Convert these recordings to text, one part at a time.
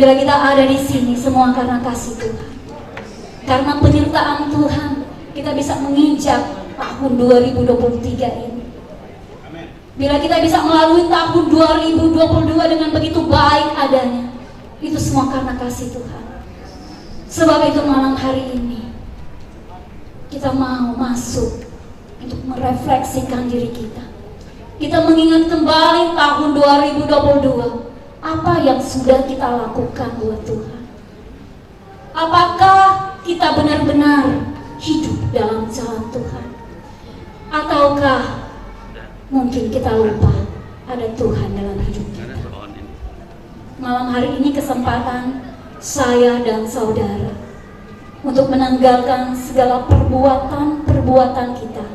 Bila kita ada di sini semua karena kasih Tuhan, karena penyertaan Tuhan, kita bisa menginjak tahun 2023 ini. Bila kita bisa melalui tahun 2022 dengan begitu baik adanya, itu semua karena kasih Tuhan. Sebab itu malam hari ini kita mau masuk untuk merefleksikan diri kita. Kita mengingat kembali tahun 2022, apa yang sudah kita lakukan buat Tuhan. Apakah kita benar-benar hidup dalam jalan Tuhan? Ataukah mungkin kita lupa ada Tuhan dalam hidup kita? Malam hari ini kesempatan saya dan saudara untuk menanggalkan segala perbuatan-perbuatan kita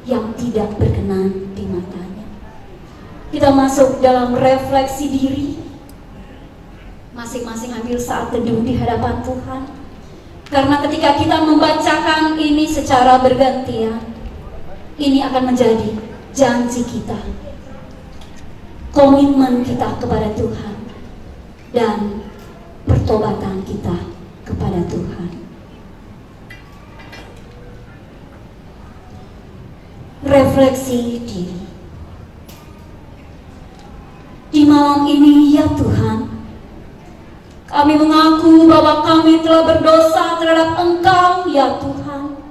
yang tidak berkenan di matanya. Kita masuk dalam refleksi diri, masing-masing ambil saat teduh di hadapan Tuhan. Karena ketika kita membacakan ini secara bergantian, ini akan menjadi janji kita, komitmen kita kepada Tuhan, dan pertobatan kita kepada Tuhan. Refleksi diri. Di malam ini ya Tuhan, kami mengaku bahwa kami telah berdosa terhadap Engkau ya Tuhan.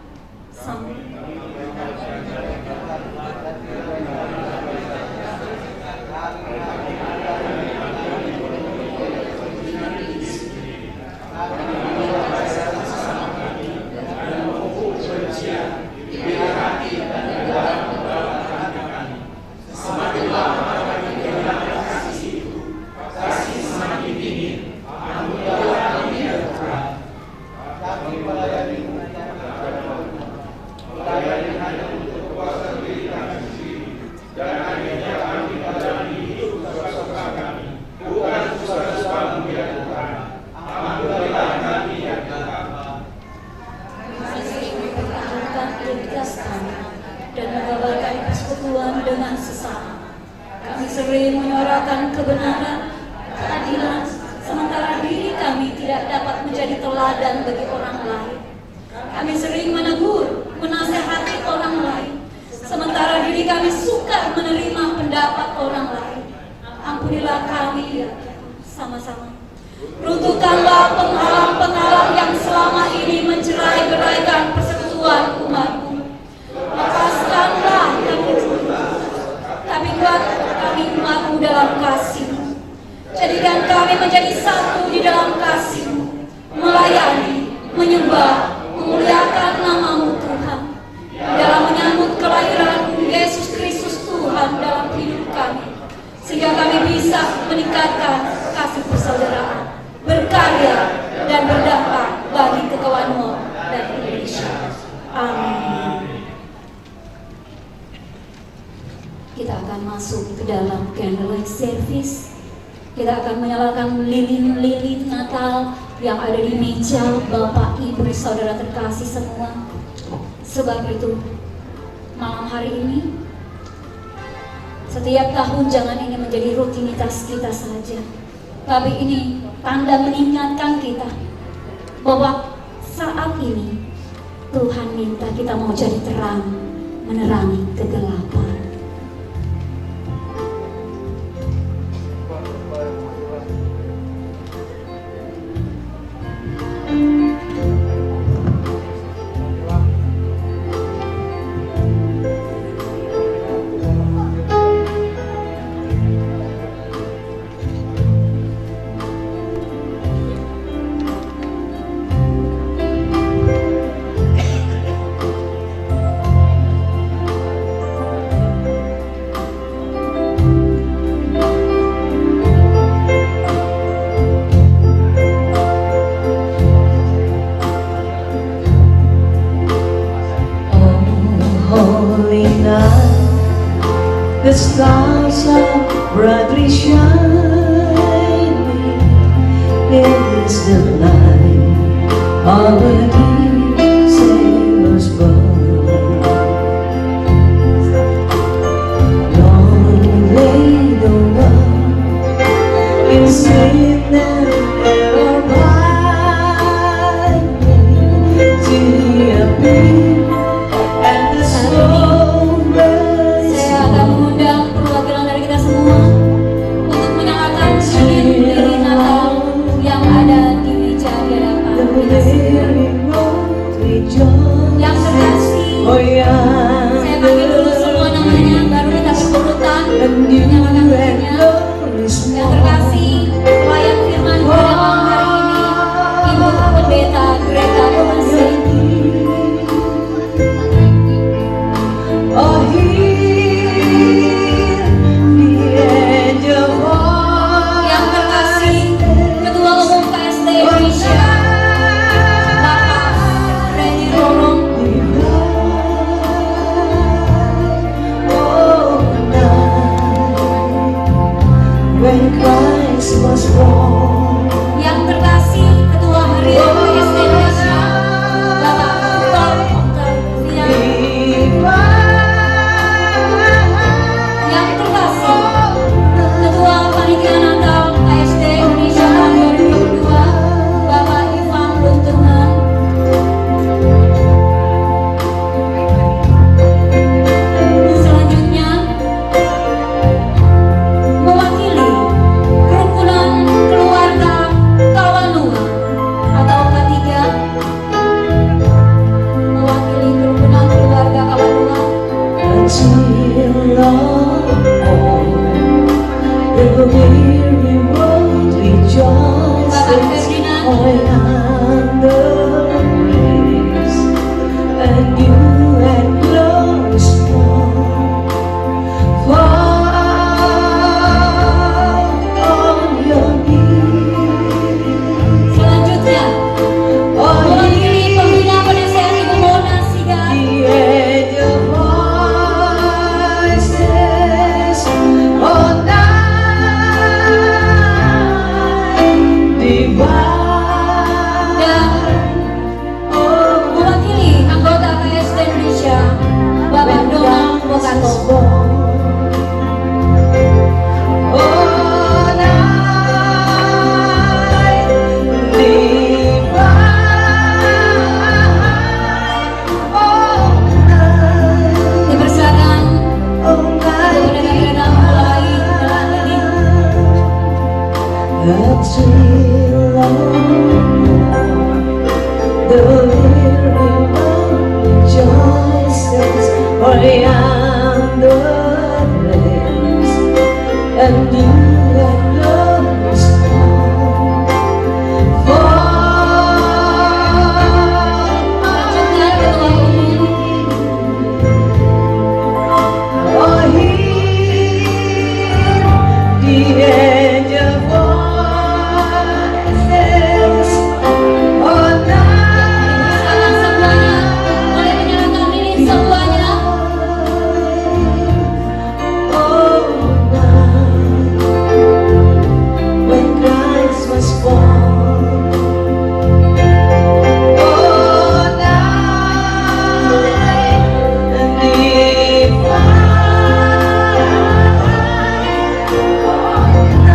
Dan mengabarkan persekutuan dengan sesama. Kami sering menyuarakan kebenaran, keadilan, sementara diri kami tidak dapat menjadi teladan bagi orang lain. Kami sering menegur, menasehati orang lain, sementara diri kami suka menerima pendapat orang lain. Ampunilah kami ya sama-sama. Runtuhkanlah penghalang-penghalang yang selama ini mencerai-beraikan persekutuan umat-Mu. Lepaskanlah kami, tapi buat kami umat-Mu dalam kasih-Mu. Jadikan kami menjadi satu di dalam kasih-Mu, melayani, menyembah, memuliakan nama-Mu Tuhan, dalam menyambut kelahiran Yesus Kristus Tuhan dalam hidup kami, sehingga kami bisa meningkatkan kasih persaudaraan, berkarya dan berdampak bagi kekawanan dan Indonesia. Amin. Kita akan masuk ke dalam candlelight service. Kita akan menyalakan lilin-lilin Natal yang ada di meja Bapak, Ibu, Saudara terkasih semua. Sebab itu, malam hari ini, setiap tahun jangan ini menjadi rutinitas kita saja, tapi ini tanda mengingatkan kita bahwa saat ini Tuhan minta kita mau jadi terang, menerangi kegelapan. The stars are brightly shining. It is the light of a deep sailor's boat. Long lay the world in sleep and you Menyalakan and hatinya. glorious Yang more. terkasih, pelayan firman pada malam hari ini, Ibu Pendeta Greta Thomasin. Oh, hear the angel voice. Yang terkasih, Ketua Umum KST Indonesia, Bapak Freddy Rorong. Oh, night when Christ was born. Yang terkasih, Ketua Harian KST Indonesia, Bapak Dr. Okta Fian. Yang terkasih, Ketua Panitia Natal KST Indonesia tahun 2022, Bapak Ivan Luntungan. Selanjutnya, mewakili kerukunan keluarga Kawanua atau K3, mewakili kerukunan keluarga Kawanua. Until all the weary world rejoices, I am the praise, and you and glory strong. Fall on your knees. Selanjutnya, mewakili pembina penasehat Ibu Mona Sigar. The angel voices all night divine. Dan mewakili anggota KST Indonesia, Bapak Donald Bokato. All night divine. All night. Dipersilakan Oh, Ibu Pendeta Greta mulai jalan ini. until all the weary world rejoices, I am the place, and you have glory strong. Selanjutnya, Ketua Umum Oh, hear the angel voices all dipersilakan semuanya boleh menyalakan lilin semuanya. Oh, night when Christ was born. Oh, night divine. Oh,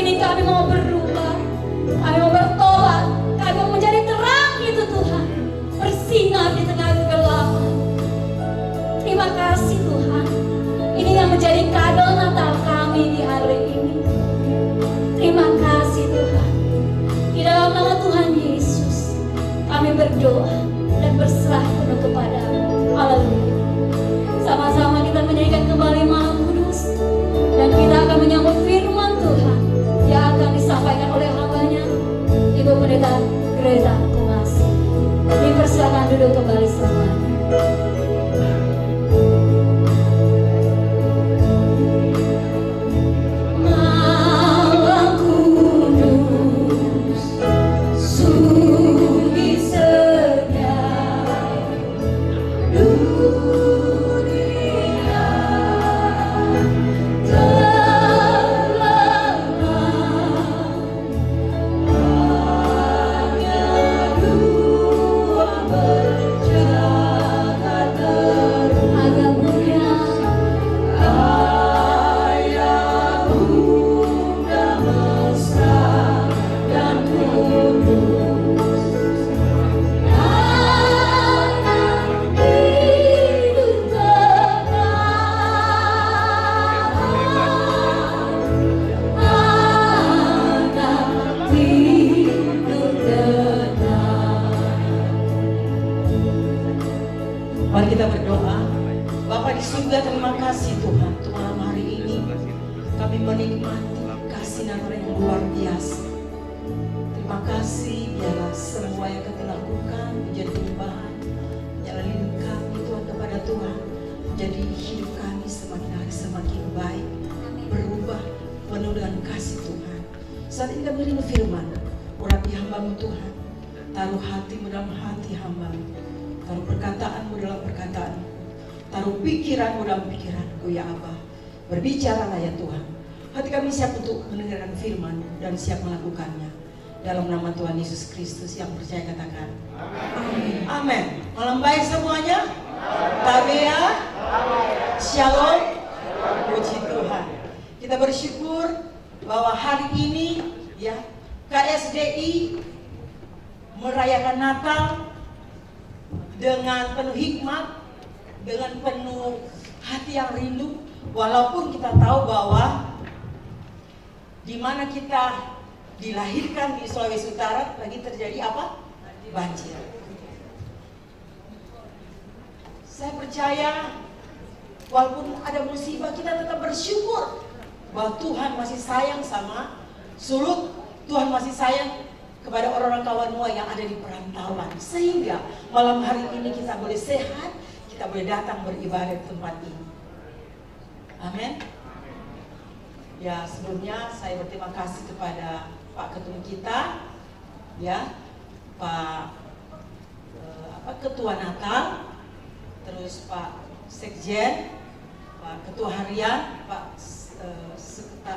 ini kami mau berubah, kami mau bertobat, kami mau menjadi terang itu Tuhan, bersinar di tengah kegelapan. Terima kasih Tuhan, ini yang menjadi kado Natal kami di hari ini. Terima kasih Tuhan. Di dalam nama Tuhan Yesus kami berdoa dan berserah penuh kepada-Mu. Haleluya. Sama-sama kita menyanyikan kembali Malam Kudus, dan kita akan menyambut firman Tuhan yang akan disampaikan oleh hamba-Nya, Ibu Pendeta Greta Kungasi. Dipersilakan duduk kembali semuanya. Mari kita berdoa. Bapa di surga, terima kasih Tuhan untuk malam hari ini. Kami menikmati kasih nama yang luar biasa. Terima kasih, biarlah semua yang kami lakukan menjadi perubahan, menjalani hidup kami Tuhan kepada Tuhan, menjadi hidup kami semakin hari semakin baik, berubah penuh dengan kasih Tuhan. Saat ini kami rindu firman, urapi hamba-Mu Tuhan, taruh hati-Mu dalam hati hamba-Mu, taruh perkataan-Mu dalam perkataan-Mu, taruh pikiran-Mu dalam pikiran-Ku ya Abah. Berbicaralah ya Tuhan, hati kami siap untuk mendengarkan firman dan siap melakukannya. Dalam nama Tuhan Yesus Kristus yang percaya katakan amin. Amin. Malam baik semuanya. Tabea. Shalom. Puji Tuhan. Kita bersyukur bahwa hari ini ya KSDI merayakan Natal dengan penuh hikmat, dengan penuh hati yang rindu, walaupun kita tahu bahwa di mana kita dilahirkan di Sulawesi Utara lagi terjadi apa? Banjir. Saya percaya walaupun ada musibah kita tetap bersyukur bahwa Tuhan masih sayang sama Sulut, Tuhan masih sayang kepada orang-orang kawanua yang ada di perantauan, sehingga malam hari ini kita boleh sehat, kita boleh datang beribadah di tempat ini. Amin. Ya, sebelumnya saya berterima kasih kepada Pak Ketum kita, ya, Pak Ketua Natal, terus Pak Sekjen, Pak Ketua Harian, Pak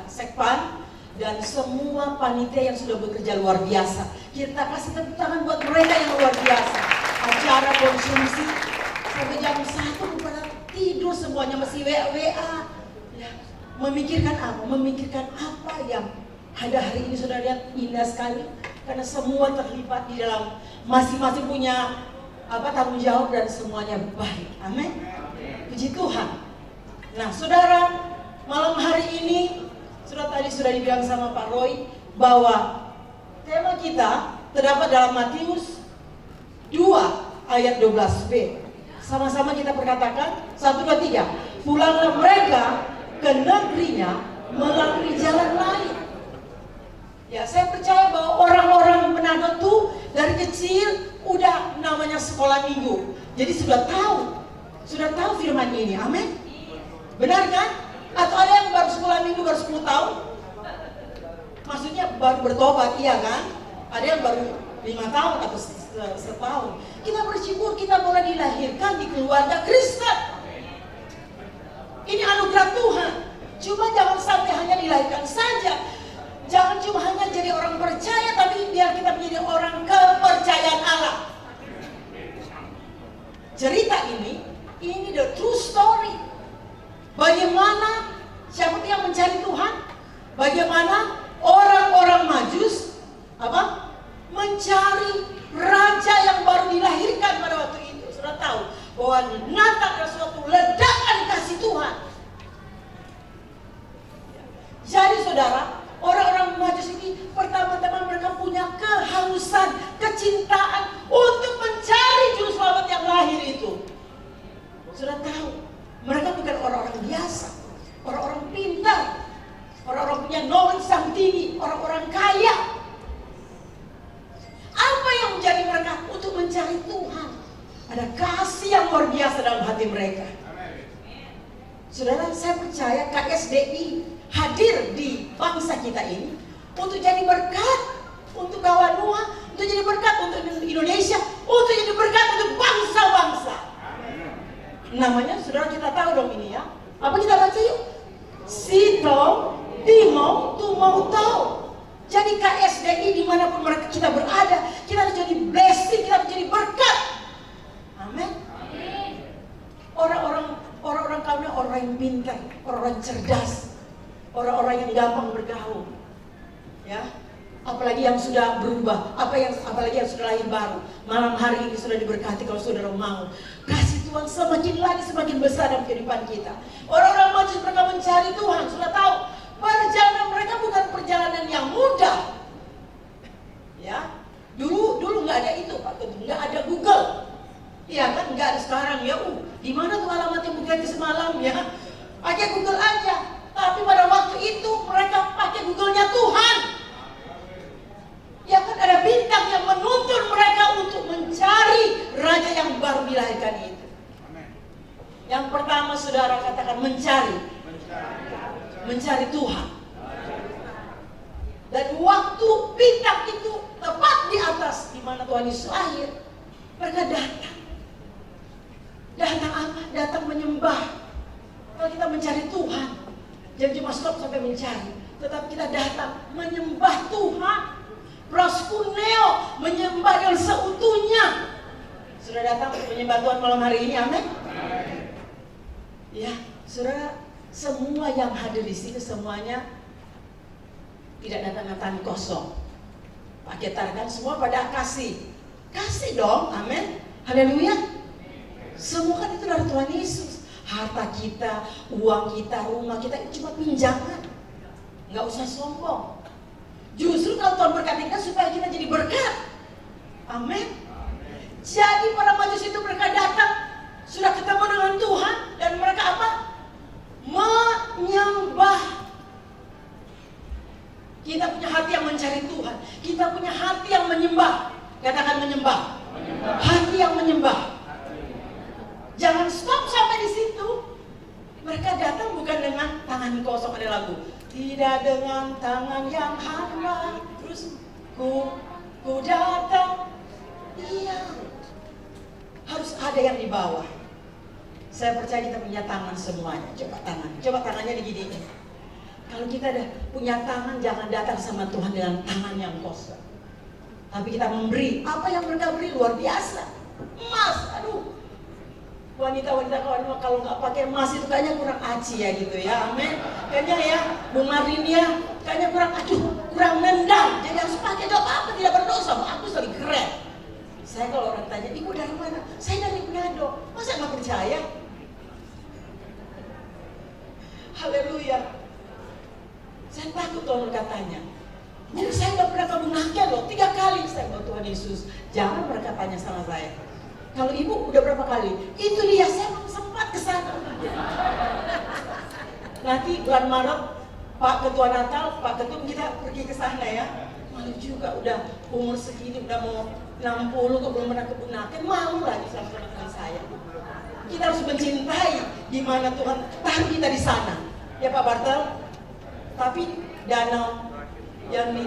Sekpan, dan semua panitia yang sudah bekerja luar biasa. Kita kasih tepuk tangan buat mereka yang luar biasa. Acara konsumsi sampai jam 1 pada tidur semuanya, masih WA. Ya, memikirkan apa yang ada hari ini. Sudah lihat indah sekali karena semua terlibat di dalam masing-masing punya tanggung jawab dan semuanya baik. Amin. Puji Tuhan. Nah, saudara, malam hari ini tadi sudah dibilang sama Pak Roy bahwa tema kita terdapat dalam Matius 2 ayat 12b. Sama-sama kita perkatakan 1, 2, 3. Pulanglah mereka ke negerinya melalui jalan lain. Ya, saya percaya bahwa orang-orang Manado tuh dari kecil udah namanya sekolah minggu. Jadi sudah tahu firman ini. Amin. Benar kan? Atau ada yang baru sekolah minggu baru 10 tahun? Maksudnya baru bertobat, iya kan? Ada yang baru 5 tahun atau setahun. Kita bersyukur kita boleh dilahirkan di keluarga Kristen. Ini anugerah Tuhan. Cuma jangan sampai hanya dilahirkan saja. Jangan cuma hanya jadi orang percaya, tapi biar kita menjadi orang kepercayaan Allah. Cerita ini the true story. Bagaimana siapa yang mencari Tuhan? Bagaimana Orang-orang Majus apa? Mencari raja yang baru dilahirkan pada waktu itu. Sudah tahu bahwa Natal adalah suatu ledakan kasih Tuhan. Jadi saudara, orang-orang Majus ini pertama-tama mereka punya kehausan, kecintaan untuk mencari juru selamat yang lahir itu. Sudah tahu, mereka bukan orang-orang biasa, orang-orang pintar, orang-orang punya knowledge yang tinggi, orang-orang kaya. Apa yang menjadi mereka untuk mencari Tuhan? Ada kasih yang luar biasa dalam hati mereka. Saudara, saya percaya KSDI hadir di bangsa kita ini untuk jadi berkat untuk Kawanua, untuk jadi berkat untuk Indonesia, untuk jadi berkat untuk bangsa-bangsa. Namanya saudara kita tahu dong ini ya. Apa kita baca yuk? Sito, Timo, Tumau Tau. Jadi KSDI dimanapun mereka kita berada, kita harus jadi blessing, kita harus jadi berkat. Amin. Orang-orang kami orang yang pintar, orang cerdas, orang-orang yang gampang bergaul, ya. Apalagi yang sudah berubah, apalagi yang sudah lahir baru. Malam hari ini sudah diberkati kalau saudara mau. Kasih Tuhan semakin lagi semakin besar dalam kehidupan kita. Orang-orang Majus mereka mencari Tuhan, sudah tahu perjalanan mereka bukan perjalanan yang mudah. Ya, dulu nggak ada itu Pak, nggak ada Google. Iya kan, nggak ada sekarang ya. Di mana tuh alamat yang berganti semalam ya? Pakai Google aja. Tapi pada waktu itu mereka pakai Google-nya Tuhan. Ya kan, ada bintang yang menuntun mereka untuk mencari raja yang baru dilahirkan itu. Yang pertama saudara katakan mencari Tuhan. Dan waktu bintang itu tepat di atas di mana Tuhan Yesus lahir, mereka datang. Datang apa? Datang menyembah. Kalau kita mencari Tuhan, jangan cuma stop sampai mencari, tetapi kita datang menyembah Tuhan. Proskuneo, menyembah dengan seutuhnya. Sudah datang untuk menyembah Tuhan malam hari ini, amin. Ya, saudara, semua yang hadir di sini semuanya tidak datang-datang kosong. Pakai tarkan semua pada kasih dong, amin. Haleluya. Semua kan itu dari Tuhan Yesus. Harta kita, uang kita, rumah kita itu cuma pinjaman. Nggak usah sombong. Justru kalau Tuhan berkati kita supaya kita jadi berkat. Amin. Jadi para Majus itu mereka datang, sudah ketemu dengan Tuhan, dan mereka apa? Menyembah. Kita punya hati yang mencari Tuhan. Kita punya hati yang menyembah. Katakan menyembah. Hati yang menyembah. Jangan stop sampai di situ. Mereka datang bukan dengan tangan kosong, ada lagu. Tidak dengan tangan yang hampa, terus ku datang. Iya, harus ada yang di bawah. Saya percaya kita punya tangan semuanya. Coba tangannya diginiin. Kalau kita ada punya tangan, jangan datang sama Tuhan dengan tangan yang kosong. Tapi kita memberi. Apa yang mereka beri luar biasa. Emas, aduh. Wanita-wanita kalau nggak pakai emas itu kayaknya kurang aci ya gitu ya, amin. Kayaknya ya, Bu Marin ya, kayaknya kurang nendang. Jadi harus pakai apa tidak berdosa. Aku lebih keren. Saya kalau orang tanya, ibu dari mana? Saya dari Manado. Masa nggak percaya? Haleluya. Saya takut kalau mereka tanya. Jadi saya nggak pernah kebunakan loh. 3 kali saya buat Tuhan Yesus. Jangan mereka tanya sama saya. Kalau ibu udah berapa kali? Itu dia, saya belum sempat ke sana. Nanti bulan Maret Pak Ketua Natal, Pak Ketum kita pergi ke sana ya. Malu juga, udah umur segini, udah mau 60 kok belum pernah kebunakan, malu lagi sama teman saya. Kita harus mencintai di mana Tuhan taruh kita di sana. Ya Pak Bartel. Tapi danau yang di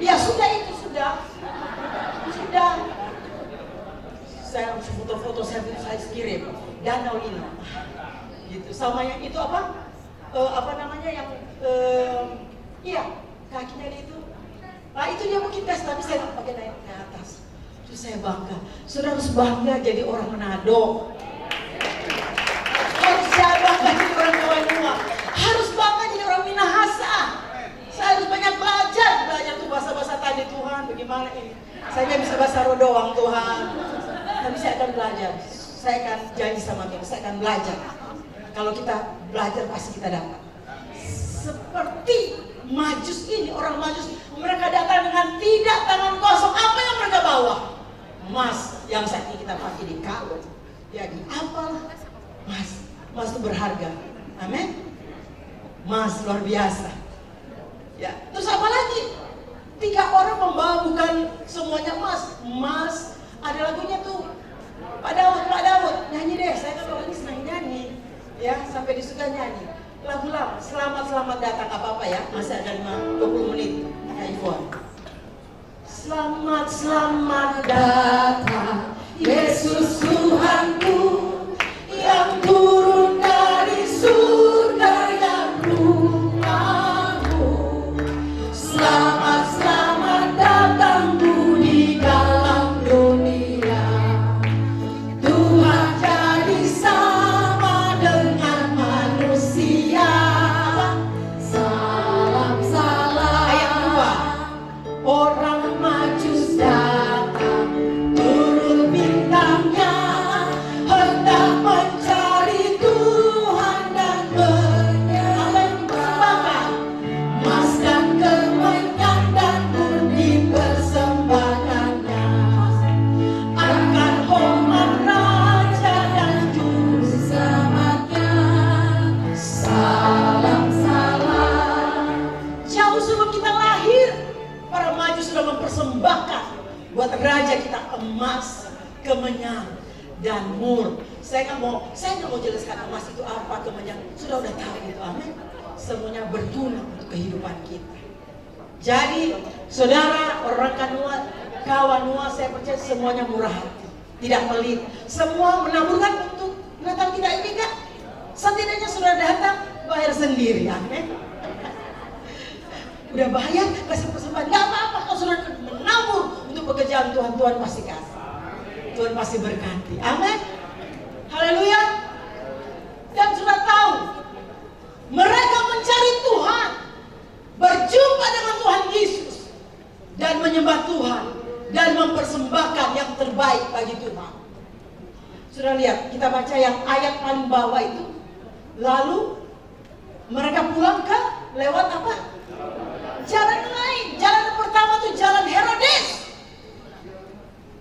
ya sudah itu sudah. Saya harus foto-foto, saya kirim Danau Lino gitu, sama yang itu apa namanya yang iya kakinya itu, nah itu dia mungkin tes, tapi saya tak pakai naik ke atas. Terus saya bangga, sudah harus bangga jadi orang Manado, harus saya bangga jadi orang Kawanua, harus bangga jadi orang Minahasa. Saya Saya nggak bisa bahasa roh doang Tuhan. Tapi saya akan belajar. Saya akan janji sama Tuhan, saya akan belajar. Kalau kita belajar pasti kita dapat. Seperti Majus ini, orang Majus, mereka datang dengan tidak tangan kosong. Apa yang mereka bawa? Emas yang saat ini kita pakai di kalung. Jadi apalah emas? Emas itu berharga. Amin. Emas luar biasa. Ya, terus apa lagi? 3 orang membawa bukan semuanya emas. Emas, ada lagunya tuh. Pak Daud, nyanyi deh. Saya kan orang ini senang nyanyi. Ya, sampai disuka nyanyi. Lagu lama, selamat datang, apa-apa ya. Masih ada 20 menit. Kak Ivon. Selamat datang, Yesus Tuhanku, yang turun dari surga yang rumahmu. Selamat datangmu di dalam dunia. Tuhan jadi sama dengan manusia. Salam. Ayat 2. Orang Majus datang, turun bintangnya, hendak mencari Tuhan dan menyembahkan. Emas dan kemenyan dan murni persembahkannya akan hormat raja dan juru selamatnya. Salam. Jauh sebelum kita lahir, para maju sudah mempersembahkan buat raja kita emas, kemenyan, dan mur. Saya nggak mau jelaskan emas itu apa, kemenyan sudah tahu itu. Amin. Semuanya berguna untuk kehidupan kita. Jadi saudara, orang kawan Noah, saya percaya semuanya murah hati, tidak pelit. Semua menaburkan untuk Natal kita ini kan. Setidaknya sudah datang, bayar sendiri. Amin. Udah bayar, kasih persembahan, nggak apa-apa. Kalau sudah menabur untuk pekerjaan Tuhan, Tuhan pasti kasih. Tuhan pasti berkati. Amin. Haleluya. Dan sudah tahu, mereka mencari Tuhan, berjumpa dengan Tuhan Yesus, dan menyembah Tuhan, dan mempersembahkan yang terbaik bagi Tuhan. Sudah lihat, kita baca yang ayat paling bawah itu. Lalu mereka pulang ke lewat apa? Jalan lain. Jalan pertama itu jalan Herodes.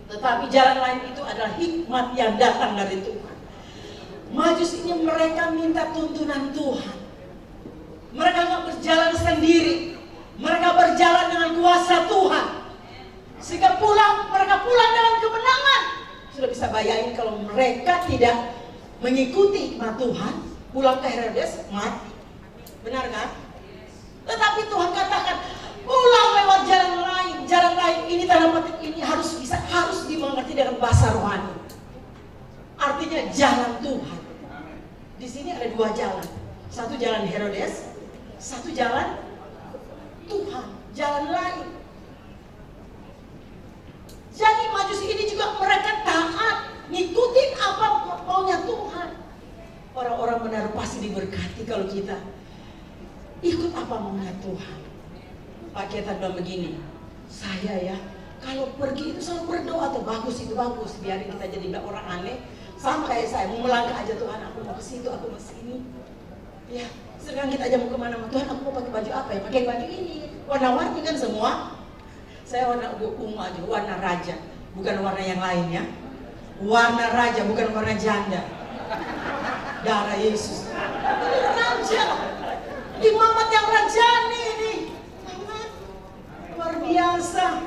Tetapi jalan lain itu adalah hikmat yang datang dari Tuhan. Majus ini mereka minta tuntunan Tuhan. Mereka nggak berjalan sendiri. Mereka berjalan dengan kuasa Tuhan. Sehingga mereka pulang dengan kemenangan. Sudah bisa bayangin kalau mereka tidak mengikuti hikmat Tuhan, pulang ke Herodes mati. Benar kan? Tetapi Tuhan katakan, pulang lewat jalan lain. Jalan lain ini tanda petik ini harus dimengerti dengan bahasa rohani. Artinya jalan Tuhan. Di sini ada 2 jalan. Satu jalan Herodes, satu jalan Tuhan, jalan lain. Jadi Majus ini juga mereka taat, ngikutin apa maunya Tuhan. Orang-orang benar pasti diberkati kalau kita ikut apa maunya Tuhan. Pak Kieta bilang begini, saya ya kalau pergi itu selalu berdoa tuh, bagus itu bagus, biarin kita jadi orang aneh. Sama kayak saya, mau melangkah aja, Tuhan aku mau ke situ, aku mau sini. Ya, sekarang kita aja mau kemana, Tuhan aku mau pakai baju apa ya, pakai baju ini, warna-warni kan semua. Saya warna ungu aja, warna raja, bukan warna yang lain ya. Warna raja, bukan warna janda. Darah Yesus. Ini raja. Imamat yang rajani ini. Amin. Luar biasa.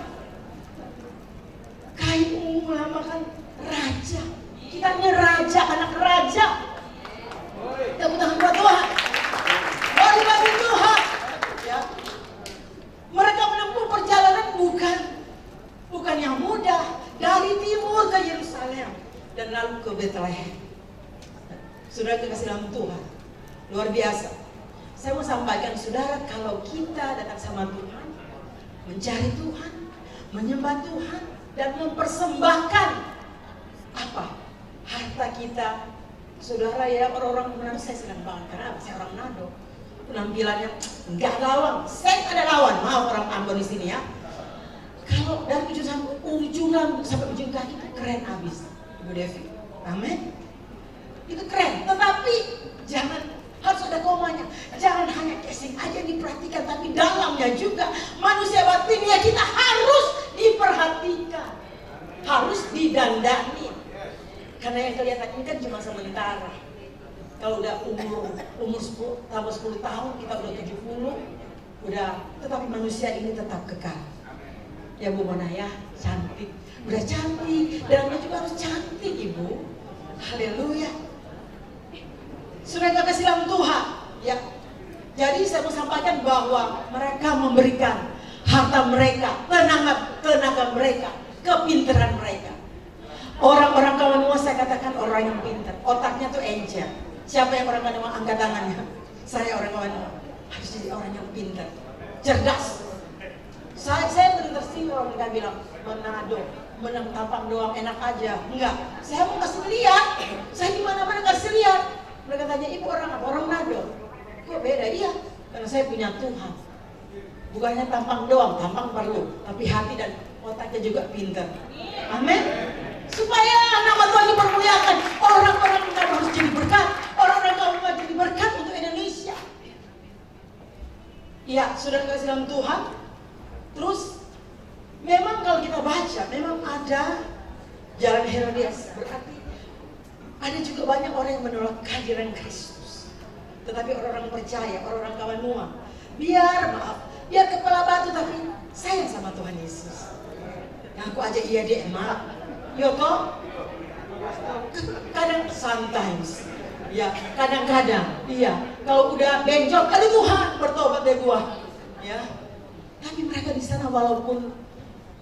Kain ungu melambangkan raja. Kita ini raja, anak raja. Tepuk tangan buat Tuhan. Glory bagi Tuhan. Ya. Mereka menempuh perjalanan bukan yang mudah, dari timur ke Yerusalem dan lalu ke Bethlehem. Saudara dikasih dalam Tuhan, luar biasa. Saya mau sampaikan saudara, kalau kita datang sama Tuhan, mencari Tuhan, menyembah Tuhan, dan mempersembahkan apa? Harta kita. Saudara ya, orang-orang Manado, saya senang banget karena saya orang Manado. Penampilannya enggak lawan, saya ada lawan, maaf orang Ambon di sini ya. Kalau dari ujung sampai ujung kaki itu keren abis, Ibu Devi. Amin. Itu keren, tetapi jangan, harus ada komanya. Jangan hanya casing aja diperhatikan, tapi dalamnya juga manusia batinnya kita harus diperhatikan, harus didandani. Karena yang kelihatan ini kan cuma sementara. Kalau udah umur 10, tambah 10 tahun, kita udah 70, tetapi manusia ini tetap kekal. Ya Bu Mona ya, cantik, udah cantik, dalamnya juga harus cantik Ibu. Haleluya. Sudah kasih dalam Tuhan, ya. Jadi saya mau sampaikan bahwa mereka memberikan harta mereka, tenaga mereka, kepintaran mereka. Orang-orang kawan Noah, saya katakan orang yang pintar, otaknya tuh encer. Siapa yang orang kawan Noah, angkat tangannya. Saya orang kawan Noah, harus jadi orang yang pintar, cerdas. Saya tersinggung mereka bilang Manado, menang tampang doang enak aja. Enggak, saya mau kasih lihat. Saya di mana-mana kasih lihat. Mereka tanya, ibu orang apa? Orang Manado. Kok beda? Iya, karena saya punya Tuhan. Bukannya tampang doang, tampang perlu, tapi hati dan otaknya juga pintar. Amin. Supaya nama Tuhan dipermuliakan. Orang-orang kita harus jadi berkat. Orang-orang kaum harus jadi berkat untuk Indonesia. Iya, sudah kasih dalam Tuhan. Terus memang kalau kita baca, memang ada jalan Herodias. Berarti ada juga banyak orang yang menolak kehadiran Kristus. Tetapi orang-orang percaya, orang-orang kawan Noah, biar kepala batu tapi sayang sama Tuhan Yesus. Aku aja iya dia maaf. Yoko, kadang sometimes, ya kadang-kadang, iya. Kalau udah benjol, aduh Tuhan bertobat deh gua, ya. Tapi mereka di sana walaupun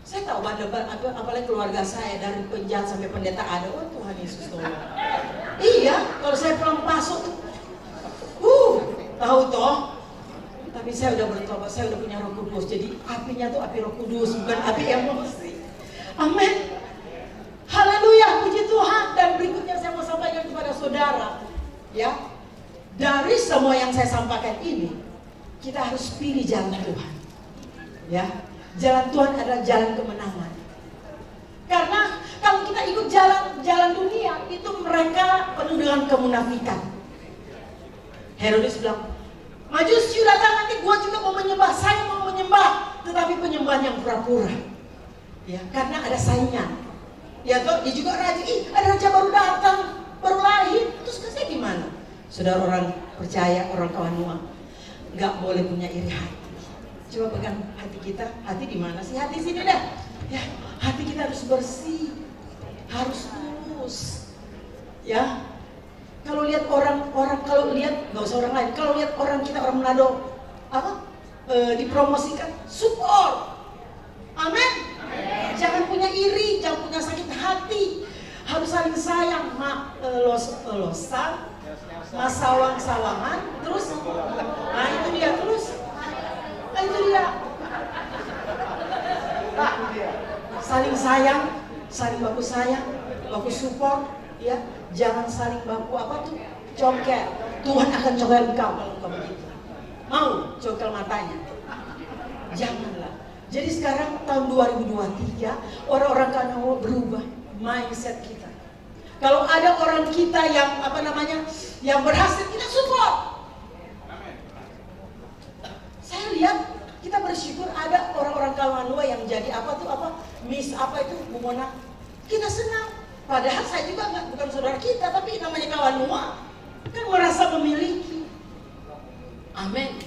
saya tahu apalagi keluarga saya dari penjahat sampai pendeta ada, oh Tuhan Yesus tolong. Iya, kalau saya pulang pasok tuh, tahu toh. Tapi saya udah bertobat, saya udah punya Roh Kudus, jadi apinya tuh api Roh Kudus, bukan api emosi. Amin. Haleluya, puji Tuhan. Dan berikutnya saya mau sampaikan kepada saudara, ya, dari semua yang saya sampaikan ini, kita harus pilih jalan Tuhan. Ya, jalan Tuhan adalah jalan kemenangan. Karena kalau kita ikut jalan dunia, itu mereka penuh dengan kemunafikan. Herodes bilang, Majusi datang nanti gua juga mau menyembah, saya mau menyembah, tetapi penyembahan yang pura-pura. Ya, karena ada saingan. Ya toh, dia juga raja, ada raja baru datang, baru lahir, terus saya gimana? Saudara orang percaya, orang kawan Noah, nggak boleh punya iri hati. Coba pegang hati kita, hati di mana sih? Hati sini dah. Ya, hati kita harus bersih, harus tulus. Ya, kalau lihat orang kalau lihat nggak usah orang lain, kalau lihat orang kita orang Manado dipromosikan, support. Amin. Jangan punya iri, jangan punya sakit hati, harus saling sayang, losan, masawang-sawangan, terus, nah itu dia terus. Itu dia. Saling sayang, saling baku sayang, baku support, ya. Jangan saling baku congkel. Tuhan akan congkel engkau kalau engkau begitu. Mau congkel matanya? Janganlah. Jadi sekarang tahun 2023 orang-orang kanan berubah mindset kita. Kalau ada orang kita yang yang berhasil, kita support. Saya lihat, kita bersyukur ada orang-orang kawan Noah yang jadi Miss Bu Mona. Kita senang. Padahal saya juga bukan saudara kita, tapi namanya kawan Noah kan merasa memiliki. Amin.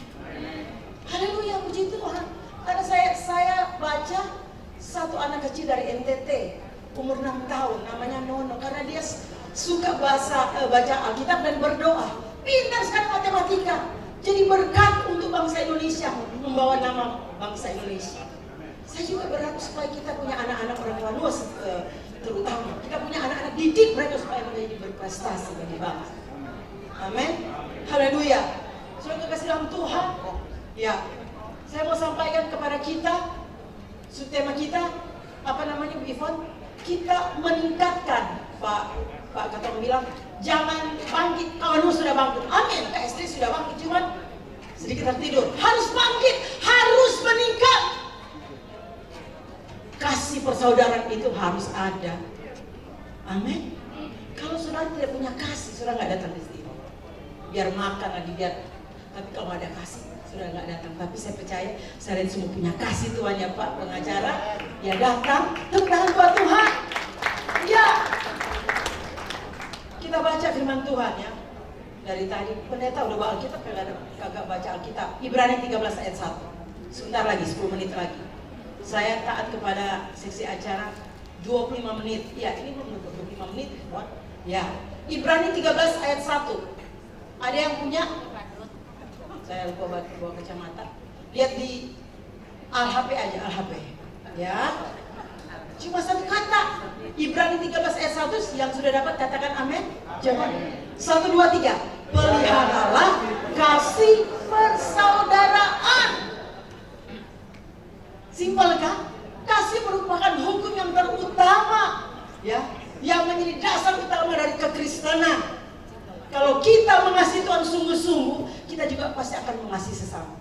Haleluya, puji Tuhan. Karena saya baca satu anak kecil dari NTT, umur 6 tahun, namanya Nono, karena dia suka baca Alkitab dan berdoa. Pintar sekali matematika. Jadi berkat untuk bangsa Indonesia, membawa nama bangsa Indonesia. Saya juga berharap supaya kita punya anak-anak orang tua, terutama kita punya anak-anak didik mereka supaya menjadi berprestasi bagi bangsa. Amin. Haleluya. Sudah kasih dalam Tuhan. Ya, saya mau sampaikan kepada kita, tema kita Bu Ivon? Kita meningkatkan, Pak Ketua bilang, jangan bangkit, kawan sudah bangkit. Amin, KSD sudah bangkit, cuman sedikit tertidur. Harus bangkit, harus meningkat. persaudaraan itu harus ada. Amin. Kalau saudara tidak punya kasih, saudara nggak datang di sini. Biar makan lagi, tapi kalau ada kasih, saudara nggak datang. Tapi saya percaya, saya semua punya kasih Tuhan ya Pak pengacara. Ya datang, tepuk tangan buat Tuhan. Ya. Kita baca firman Tuhan ya. Dari tadi, pendeta udah bawa Alkitab, kagak baca Alkitab. Ibrani 13 ayat 1. Sebentar lagi, 10 menit lagi. Saya taat kepada seksi acara 25 menit. Ya, ini belum 25 menit. Ya, Ibrani 13 ayat 1. Ada yang punya? Saya lupa bawa kacamata. Lihat di Al-HP aja, Al-HP. Ya. Cuma satu kata. Ibrani 13 ayat 1 yang sudah dapat katakan amin. Jangan. 1, 2, 3. Peliharalah kasih persaudaraan. Simpel kan? Kasih merupakan hukum yang terutama, ya, yang menjadi dasar utama dari kekristenan. Kalau kita mengasihi Tuhan sungguh-sungguh, kita juga pasti akan mengasihi sesama.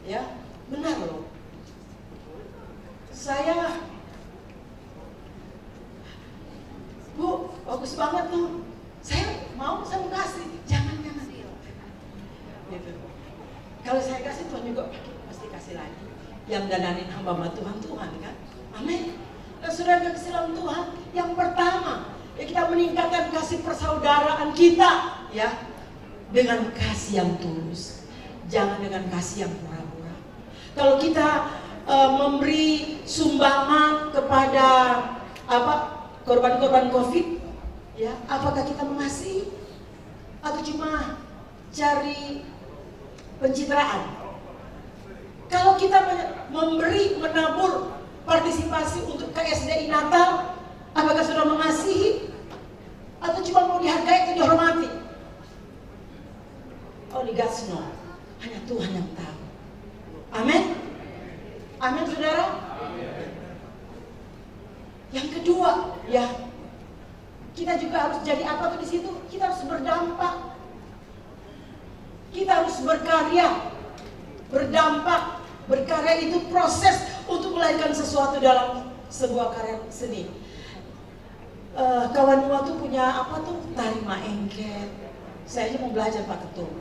Ya, benar loh. Saya, Bu, bagus banget tuh. Saya mau kasih, jangan. Gitu. Kalau saya kasih, Tuhan juga pasti kasih lagi. Yang dananin hamba Tuhan kan? Amin. Dan saudara kasih dalam Tuhan, yang pertama, ya kita meningkatkan kasih persaudaraan kita, ya, dengan kasih yang tulus, jangan dengan kasih yang pura-pura. Kalau kita memberi sumbangan kepada korban-korban COVID, ya, apakah kita mengasihi atau cuma cari pencitraan? Kalau kita menabur partisipasi untuk KSDI Natal, apakah sudah mengasihi atau cuma mau dihargai atau dihormati? Only God knows. Hanya Tuhan yang tahu. Amin. Amin, saudara. Yang kedua, ya, kita juga harus jadi apa tuh di situ? Kita harus berdampak. Kita harus berkarya. Berdampak. Berkarya itu proses untuk melahirkan sesuatu dalam sebuah karya seni. Kawan Mua tuh punya apa tuh? Tari maengket. Saya aja mau belajar Pak Ketum.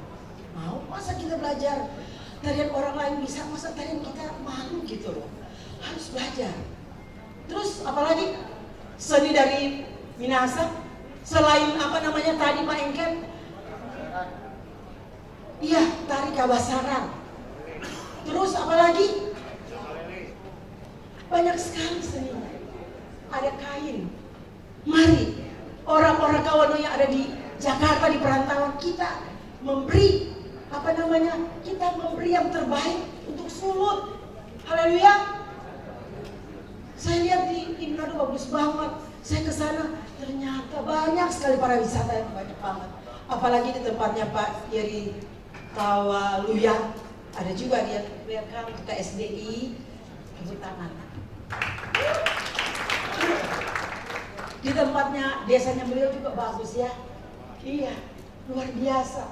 Mau? Masa kita belajar tarian orang lain bisa, masa tarian kita malu gitu loh. Harus belajar. Terus apalagi seni dari Minahasa, selain tari maengket, iya, tari kabasaran. Terus apalagi? Banyak sekali seninya. Ada kain. Mari orang-orang kawan yang ada di Jakarta, di perantauan, kita memberi kita memberi yang terbaik untuk Sulut. Haleluya. Saya lihat di Manado bagus banget. Saya ke sana, ternyata banyak sekali para wisata yang banyak banget. Apalagi di tempatnya Pak Yeri Tawaluya, ada juga dia welcome ke SDI, tepuk tangan. Di tempatnya desanya beliau juga bagus ya. Iya, luar biasa.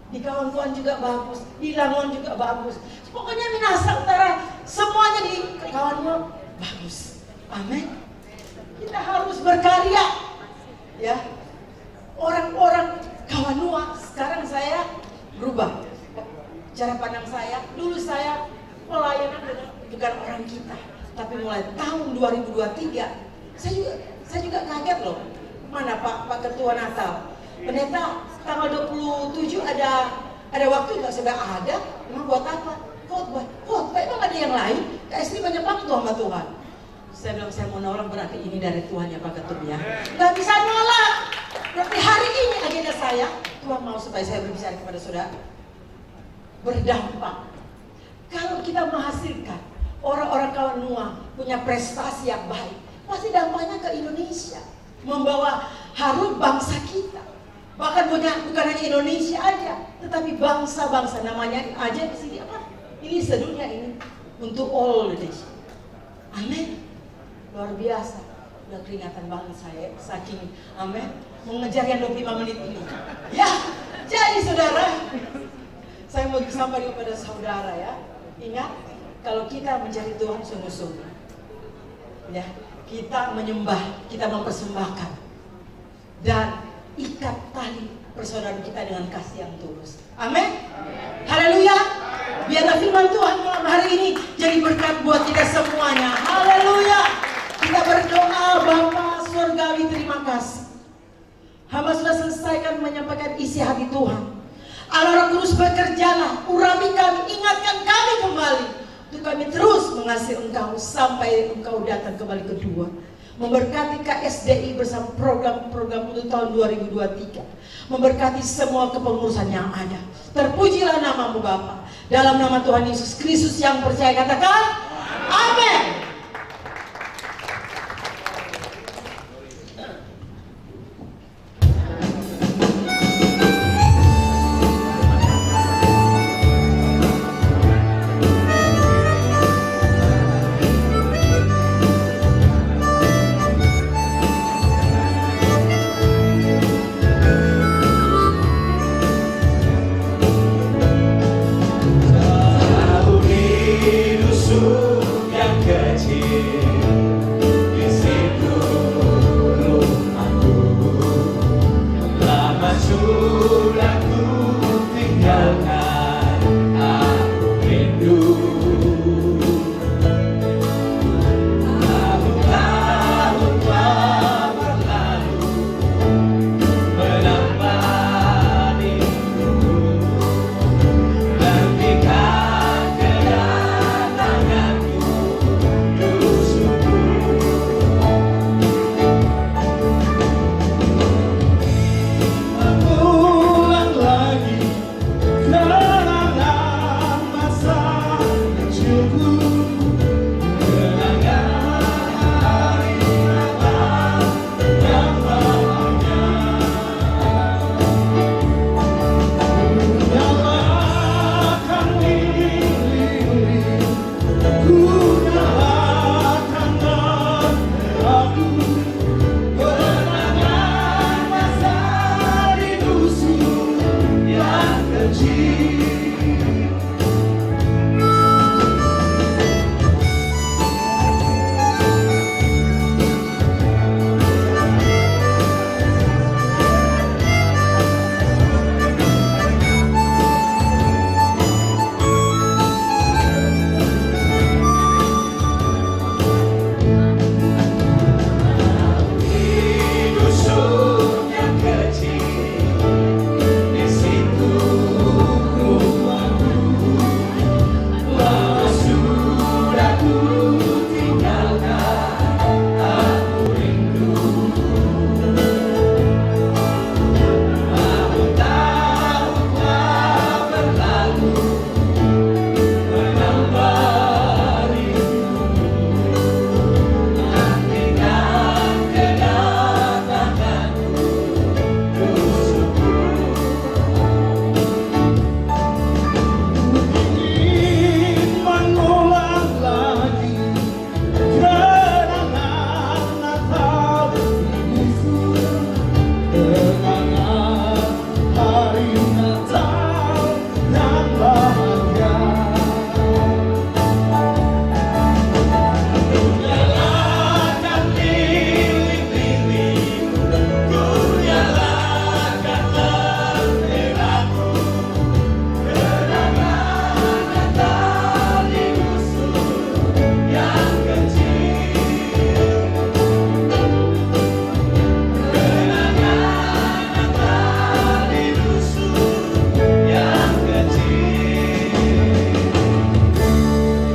Di Kawan-Kawan juga bagus, di Langon juga bagus. Pokoknya Minahasa Utara semuanya di Kawan-Kawan bagus. Amin. Kita harus berkarya. Ya. Orang-orang Kawanua, sekarang saya berubah. Cara pandang saya, dulu saya pelayanan dengan bukan orang kita, tapi mulai tahun 2023 saya juga kaget loh. Mana Pak Ketua Natal? Pendeta tanggal 27 ada waktu nggak? Sudah ada. Emang buat apa? Khotbah emang ada yang lain? KSD banyak banget tuh sama Tuhan. Saya bilang saya mau nolong, berarti ini dari Tuhan ya Pak Ketum ya. Gak bisa nolak. Berarti hari ini agenda saya, Tuhan mau supaya saya berbicara kepada saudara. Berdampak. Kalau kita menghasilkan orang-orang Kawanua punya prestasi yang baik, pasti dampaknya ke Indonesia. Membawa harum bangsa kita. Bahkan bukan hanya Indonesia aja, tetapi bangsa-bangsa, namanya aja di sini apa? Ini sedunia ini untuk all Indonesia. Amin. Luar biasa. Udah keringatan banget saya saking amin mengejar yang 25 menit ini. Ya, jadi saudara, saya mau sampaikan kepada saudara ya. Ingat, kalau kita mencari Tuhan sungguh-sungguh, Ya, kita menyembah, kita mempersembahkan dan ikat tali persaudaraan kita dengan kasih yang tulus. Amin. Haleluya. Biarlah firman Tuhan malam hari ini jadi berkat buat kita semuanya. Haleluya. Kita berdoa, Bapa Surgawi, terima kasih. Hamba sudah selesaikan menyampaikan isi hati Tuhan. Allah Roh Kudus bekerjalah, urapi kami, ingatkan kami kembali untuk kami terus mengasihi Engkau sampai Engkau datang kembali kedua. Memberkati KSDI bersama program-program untuk tahun 2023. Memberkati semua kepengurusan yang ada. Terpujilah namamu Bapa. Dalam nama Tuhan Yesus Kristus yang percaya, katakan amin.